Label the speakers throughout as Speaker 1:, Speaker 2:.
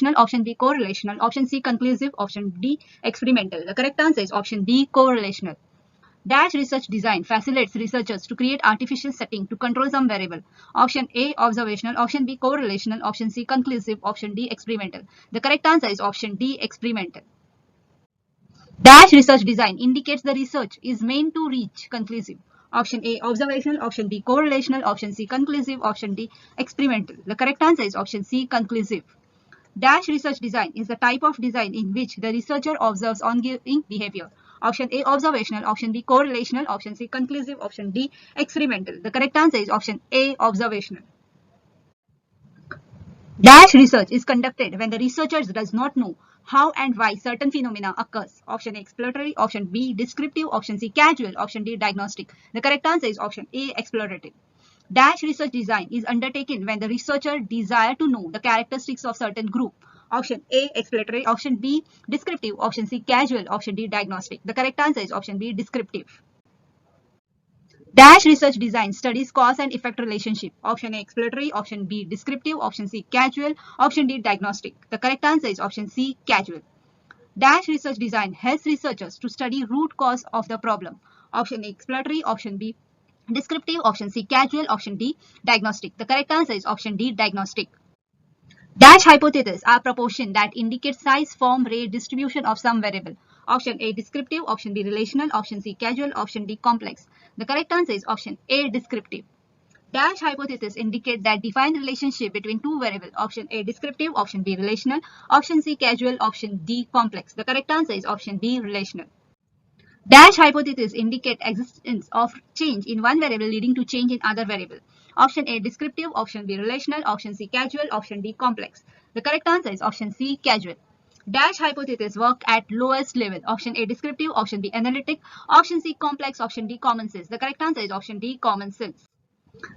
Speaker 1: observational, option B correlational, option C conclusive, option D experimental. The correct answer is option B correlational. Dash research design facilitates researchers to create artificial setting to control some variable. Option A observational, option B correlational, option C conclusive, option D experimental. The correct answer is option D experimental. Dash research design indicates the research is meant to reach conclusive. Option A observational, option B correlational, option C conclusive, option D experimental. The correct answer is option C conclusive. Dash research design is the type of design in which the researcher observes ongoing behavior. Option A observational, option B correlational, option C conclusive, option D experimental. The correct answer is option A observational. Dash research is conducted when the researcher does not know how and why certain phenomena occurs. Option A exploratory, option B descriptive, option C casual, option D diagnostic. The correct answer is option A explorative. Dash research design is undertaken when the researcher desires to know the characteristics of certain group. Option A exploratory, option B descriptive, option C casual, option D diagnostic. The correct answer is option B descriptive. Dash research design studies cause and effect relationship. Option A exploratory, option B descriptive, option C casual, option D diagnostic. The correct answer is option C casual. Dash research design helps researchers to study root cause of the problem. Option A exploratory, option B descriptive, option C casual, option D diagnostic. The correct answer is option D diagnostic. Dash hypotheses are proportion that indicate size, form, rate, distribution of some variable. Option A descriptive, option B relational, option C casual, option D complex. The correct answer is option A descriptive. Dash hypotheses indicate that define relationship between two variables. Option A descriptive, option B relational, option C casual, option D complex. The correct answer is option B relational. Dash hypotheses indicate existence of change in one variable leading to change in other variable. Option A descriptive, option B relational, option C casual, option D complex. The correct answer is option C casual. Dash hypotheses work at lowest level. Option A descriptive, option B analytic, option C complex, option D common sense. The correct answer is option D common sense.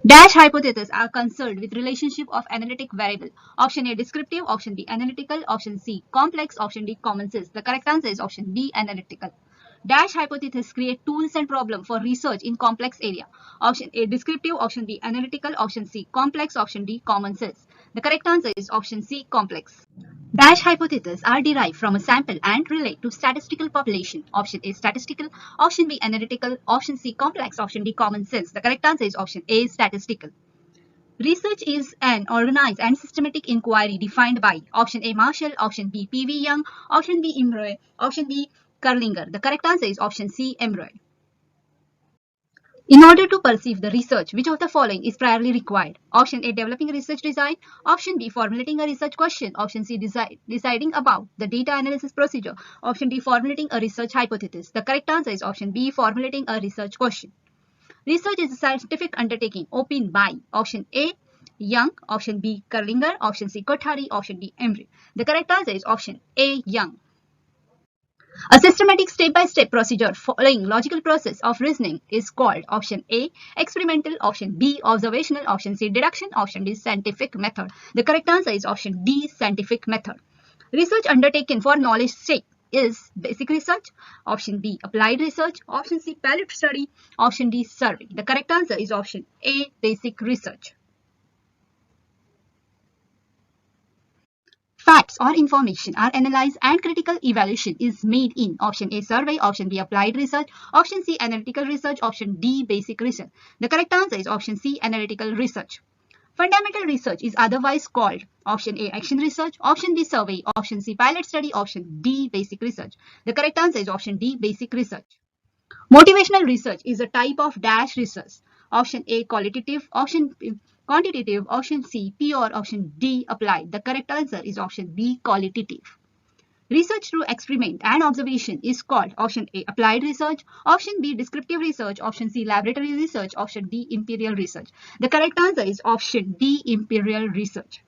Speaker 1: Dash hypotheses are concerned with relationship of analytic variable. Option A descriptive, option B analytical, option C complex, option D common sense. The correct answer is option B analytical. Dash hypotheses create tools and problems for research in complex area. Option A descriptive, option B analytical, option C complex, option D common sense. The correct answer is option C complex. Dash hypotheses are derived from a sample and relate to statistical population. Option A statistical, option B analytical, option C complex, option D common sense. The correct answer is option A statistical. Research is an organized and systematic inquiry defined by option A Marshall, option B P.V. Young, option B Imroy, option D Kurlinger. The correct answer is option C Imroy. In order to perceive the research, which of the following is priorly required? Option A developing a research design, option B formulating a research question, option C deciding about the data analysis procedure, option D formulating a research hypothesis. The correct answer is option B formulating a research question. Research is a scientific undertaking opined by option A Young, option B Kurlinger, option C Kothari, option D Embry. The correct answer is option A Young. A systematic step-by-step procedure following logical process of reasoning is called option A experimental, option B observational, option C deduction, option D scientific method. The correct answer is option D scientific method. Research undertaken for knowledge sake is basic research, option B applied research, option C pilot study, option D survey. The correct answer is option A basic research. Facts or information are analyzed and critical evaluation is made in option A survey, option B applied research, option C analytical research, option D basic research. The correct answer is option C analytical research. Fundamental research is otherwise called option A action research, option B survey, option C pilot study, option D basic research. The correct answer is option D basic research. Motivational research is a type of dash research. Option A qualitative, option B quantitative, option C pure, option D applied. The correct answer is option B qualitative. Research through experiment and observation is called option A applied research, option B descriptive research, option C laboratory research, option D imperial research. The correct answer is option D imperial research.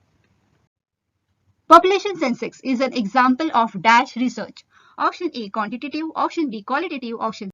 Speaker 1: Population census is an example of dash research. Option A quantitative, option B qualitative, option